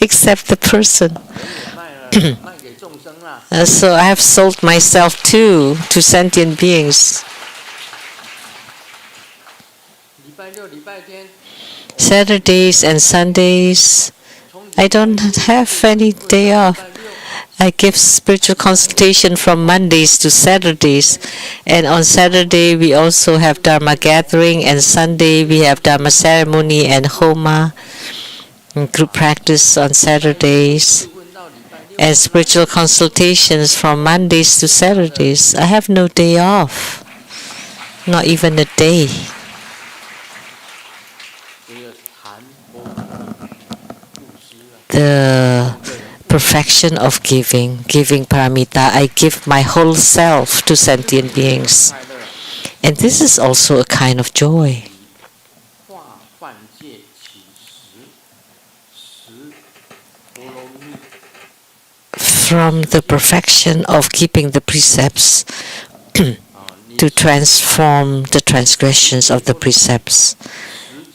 except the person. 也卖了，卖给众生啦。 So I have sold myself too to sentient beings. 礼拜六、礼拜天， Saturdays and Sundays, 从 I don't have any day 礼 off. 拜六 I give spiritual consultation from Mondays to Saturdays. And on Saturday, we also have Dharma gathering. And Sunday, we have Dharma ceremony and Homa. And group practice on Saturdays. 问到礼拜六， And spiritual consultations from Mondays to Saturdays. I have no day off. not even a day. 这个谈波布施啊， The perfection of giving paramita, I give my whole self to sentient beings. 快乐 And this is also a kind of joy. 化犯戒起十波罗蜜， From the perfection of keeping the precepts 你 to transform the transgressions of the precepts.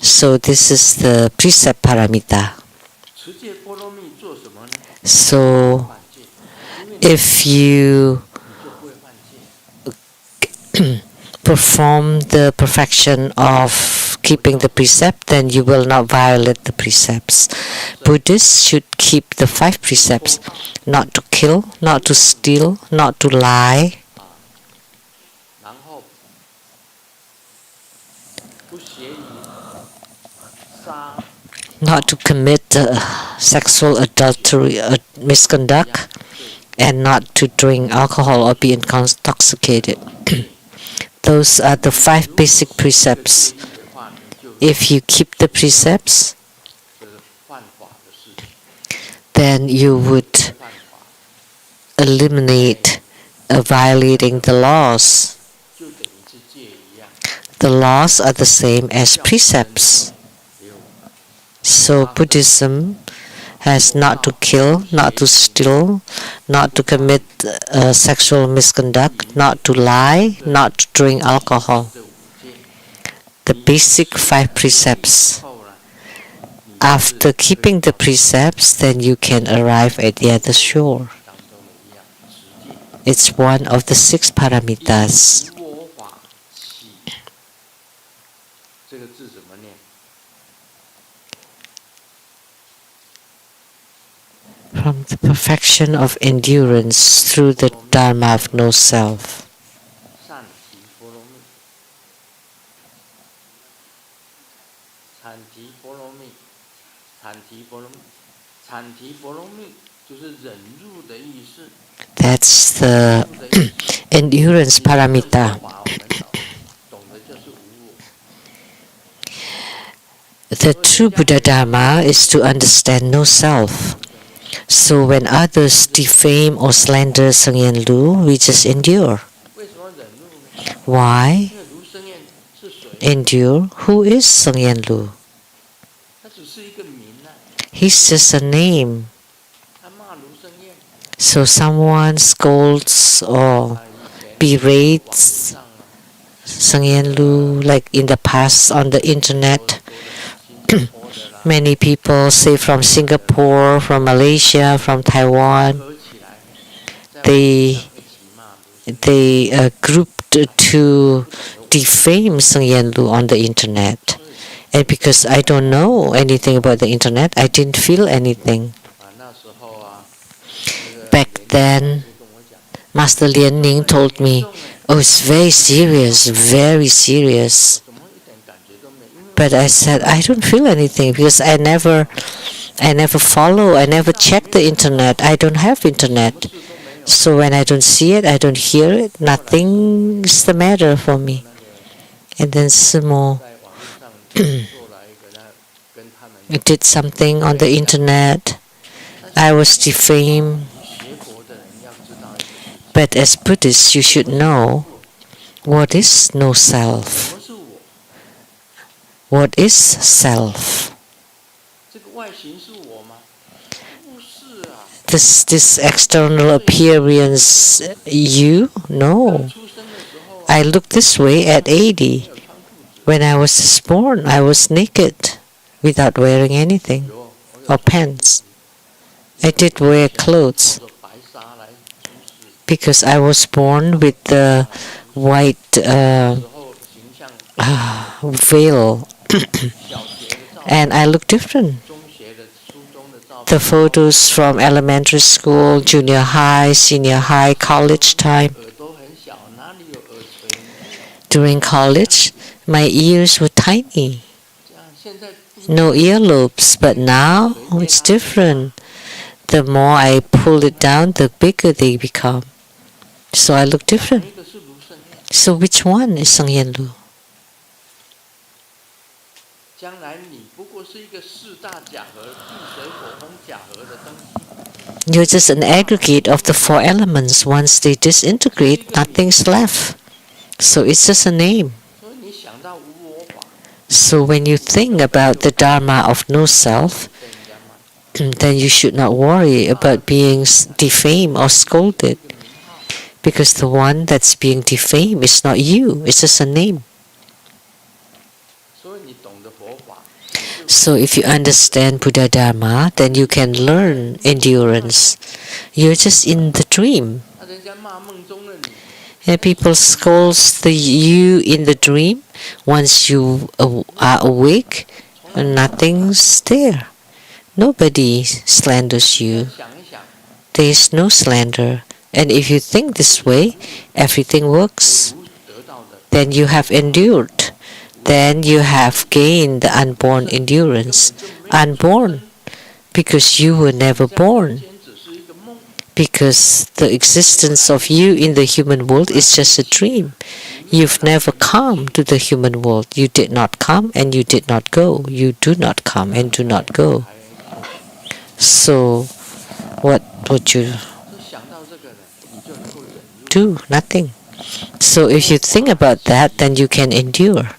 So this is the precept paramita. 持戒波罗蜜做什么呢？ So 犯戒，因为 if you 你就不会犯戒。 perform the perfection of keeping the precept, then you will not violate the precepts. Buddhists should keep the 5 precepts: not to kill, not to steal, not to lie, 然后不协议杀 not to commit sexual adultery, misconduct, and not to drink alcohol or be intoxicated. Those are the 5 basic precepts. 的话，你就 If you keep the precepts, 这个犯法的事情， then you would 犯法 eliminate violating the laws. 就等于是戒一样。 The laws are the same as precepts. 也有 So Buddhism has not to kill, not to steal, not to commit sexual misconduct, not to lie, not to drink alcohol. 这5戒， The basic 5 precepts. 后来 After keeping the precepts, then you can arrive at the other shore. 当中的一样持戒， It's one of the 6 paramitas. 我法起，这个字怎么念？ From the perfection of endurance through the Dharma of no self. 善提波罗蜜，产提波罗蜜，产提波罗蜜，产提波罗蜜就是忍辱的意思。 That's the 忍辱的意思 endurance paramita. 法我们懂的就是无我。 The true Buddha Dharma is to understand no self. So when others defame or slander Sangyen Lu, we just endure. 为什么忍辱呢？ Why 因为卢生燕是谁？ endure? Who is Sangyen Lu? 他只是一个名啊， He's just a name. 他骂卢生燕， So someone scolds or 他以前 berates 上啊， Sangyen Lu, like in the past on the internet. 新加坡的啦， Many people say from Singapore, from Malaysia, from Taiwan, 合起来，在 they 一起骂卢生 they grouped to defame Sangyen Lu on the internet. And because I don't know anything about the internet, I didn't feel anything. 啊，那时候啊，那个 Back 连 then, 就跟我讲， Master Lian Ning told me, oh, it's very serious, very serious. 怎么一点感觉都没有？因为 But I said, I don't feel anything because I never follow, I never check the internet. I don't have internet. 事都没有。 So when I don't see it, I don't hear it, nothing's the matter for me. And then Simo 在网络上做了一个跟他们 did something on the internet. I was defamed. 学佛的人要知道一个事情， But as Buddhists, you should know what is no 什 self. 么是我？ What is self? 这个外形是我吗？不是啊。 This external appearance, you? No. 出生的时候啊， I looked this way at 80. 没有穿裤子， When I was born, I was naked without wearing anything 有我有 or pants. I did wear clothes 着白纱来出世， because I was born with the white 时候形象 veil 小学的照 and I look different. 中学的初中的照 The 片， photos from elementary school, junior high, senior high, college time. 耳朵很小，哪里有耳垂？没有。 During college, my ears were tiny, 这样现在不 no earlobes, but now it's different. The more I pull it down, the bigger they become. So I look different. 那个是卢胜燕， So which one is Sang Yen Lu? 将来你不过是一个四大假合、地水火风假合的东西。 You're just an aggregate of the four elements. Once they disintegrate, nothing's left. So it's just a name. 所以你想到无我法， So when you think about the Dharma of no self, 被人家骂， then you should not worry about being defamed or scolded, 这个名号， because the one that's being defamed is not you, it's just a name. 所以你懂得佛法， So if you understand Buddha Dharma, then you can learn endurance. You're just in the dream. 那人家骂梦中的你， And people scold you in the dream. Once you are awake, nothing's there. Nobody slanders you. 想一想， There is no slander. And if you think this way, everything works. 如得到的， Then you have endured. Then you have gained the unborn endurance. Unborn, because you were never born. 间只是一个梦， Because the existence of you in the human world is just a dream. You've never come to the human world. You did not come and you did not go. You do not come and do not go. 还 So, what would you 就想到这个呢，你就能够忍入。 do? Nothing. So, if you think about that, then you can endure.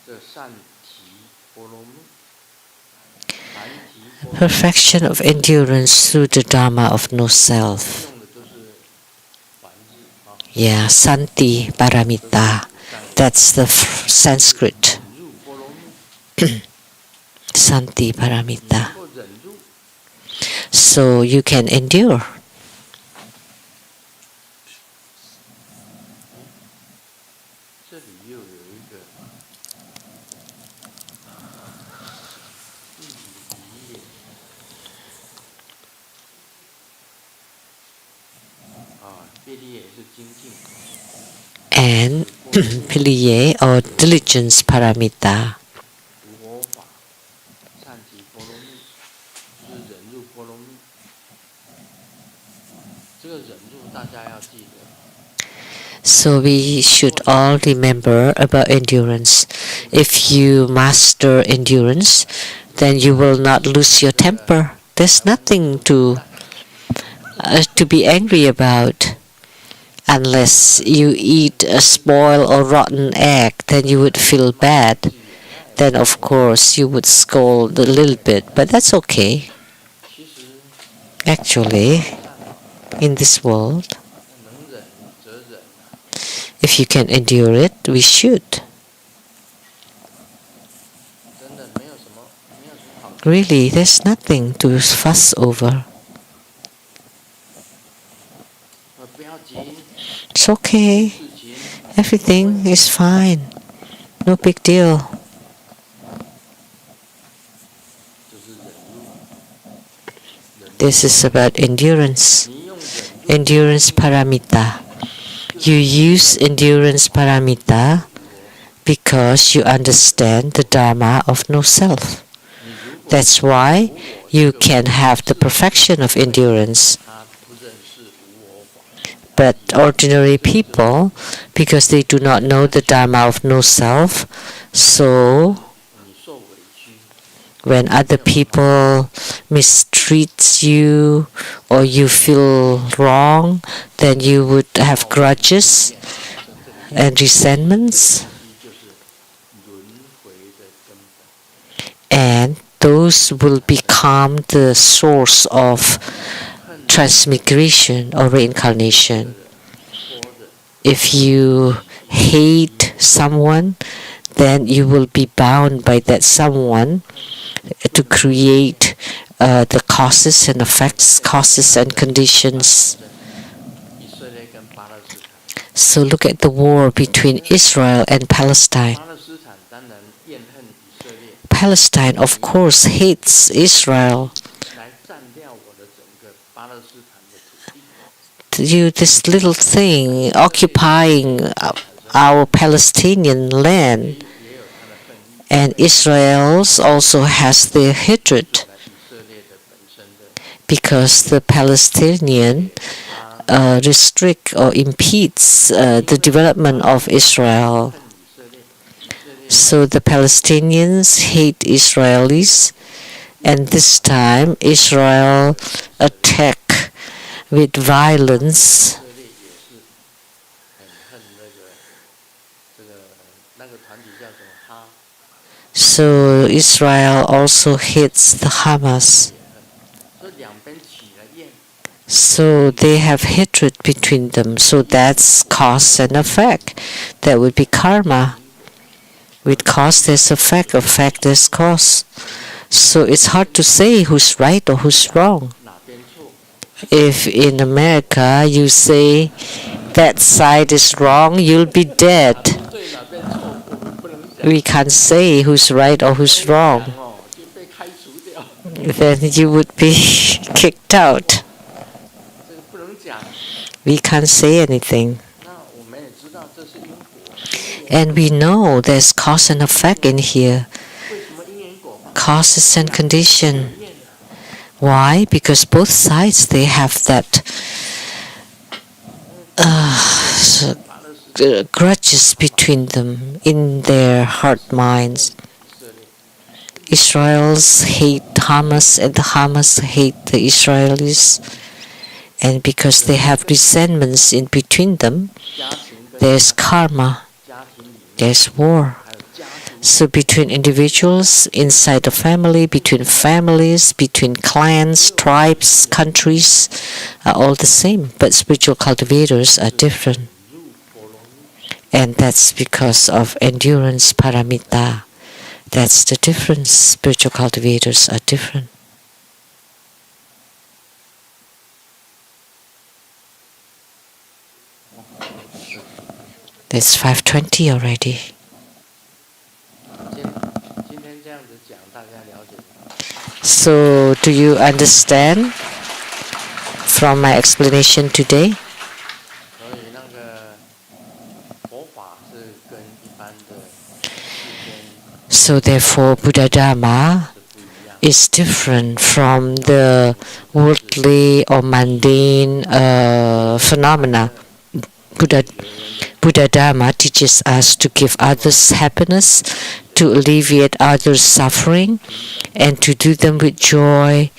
这善提波罗蜜，禅提波罗蜜 Perfection of endurance through the Dharma of no self. 用的都是梵字 Yeah, Santi Paramita. That's the Sanskrit. 忍入波罗蜜， Santi 能 Paramita. 够忍入， So you can endure. 这里又有一个第一页，便利也是精进， And Piliye or diligence Paramita. 无我法，善提波罗蜜，就是忍入波罗蜜。这个忍入大家要记得， So we should all remember about endurance. If you master endurance, then you will not lose your temper. There's nothing to be angry about. Unless you eat a spoiled or rotten egg, then you would feel bad. Then of course you would scold a little bit, but that's okay. 其实 Actually, in this world, 能忍则忍， if you can endure it, we should. 真的没有什么好。 Really, there's nothing to fuss over. 不要急， It's okay. 事情 Everything is fine. No big deal. 就是忍入，忍入 This is about endurance. 你用忍入 Endurance paramita. You use endurance paramita because you understand the Dharma of no self. 你如果 That's why you can have the perfection of endurance. 他不认识无我法， But ordinary people, because they do not know the Dharma of no self, so 你受委屈， when other people mistreat you or you feel wrong, then you would have grudges and resentments, 就是轮回的根本。 and those will become the source of transmigration or reincarnation. 拖着 If you hate someone, then you will be bound by that someone to create the causes and effects, causes and conditions. 以色列跟巴勒斯坦， So look at the war between Israel and Palestine. 巴勒斯坦当然怨恨以色列， Palestine, of course, hates Israel. 来占掉我的整个巴勒斯坦的土地。 This little thing occupying our Palestinian land, 也有他的恨意， and Israel also has their hatred 以色列的本身的 because the Palestinian restrict or impedes the development of Israel. So the Palestinians hate Israelis, and this time Israel attack with violence. So Israel also hates the Hamas. So they have hatred between them. So that's cause and effect. That would be karma. With cause there's effect, effect there's cause. So it's hard to say who's right or who's wrong. If in America you say that side is wrong, you'll be dead. We can't say who's right or who's wrong. Then you would be kicked out. We can't say anything. And we know there's cause and effect in here. Causes and condition. Why? Because both sides, they have that grudges between them in their heart minds. Israelis hate Hamas and the Hamas hate the Israelis. And because they have resentments in between them, there's karma, there's war. So between individuals, inside the family, between families, between clans, tribes, countries, are all the same. But spiritual cultivators are different. And that's because of endurance paramita. That's the difference. Spiritual cultivators are different. It's 5:20 already. So, do you understand from my explanation today? So, therefore, Buddha Dharma is different from the worldly or mundane phenomena. Buddha Dharma teaches us to give others happiness, to alleviate others' suffering, and to do them with joy,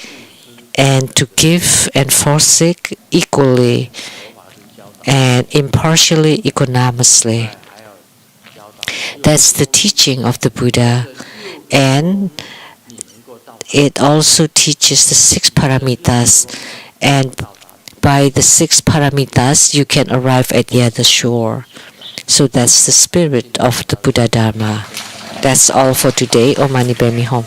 and to give and forsake equally and impartially, equanimously. That's the teaching of the Buddha, and it also teaches the 6 paramitas, and by the 6 paramitas you can arrive at the other shore. So that's the spirit of the Buddha Dharma. That's all for today. Om Mani Padme Hum.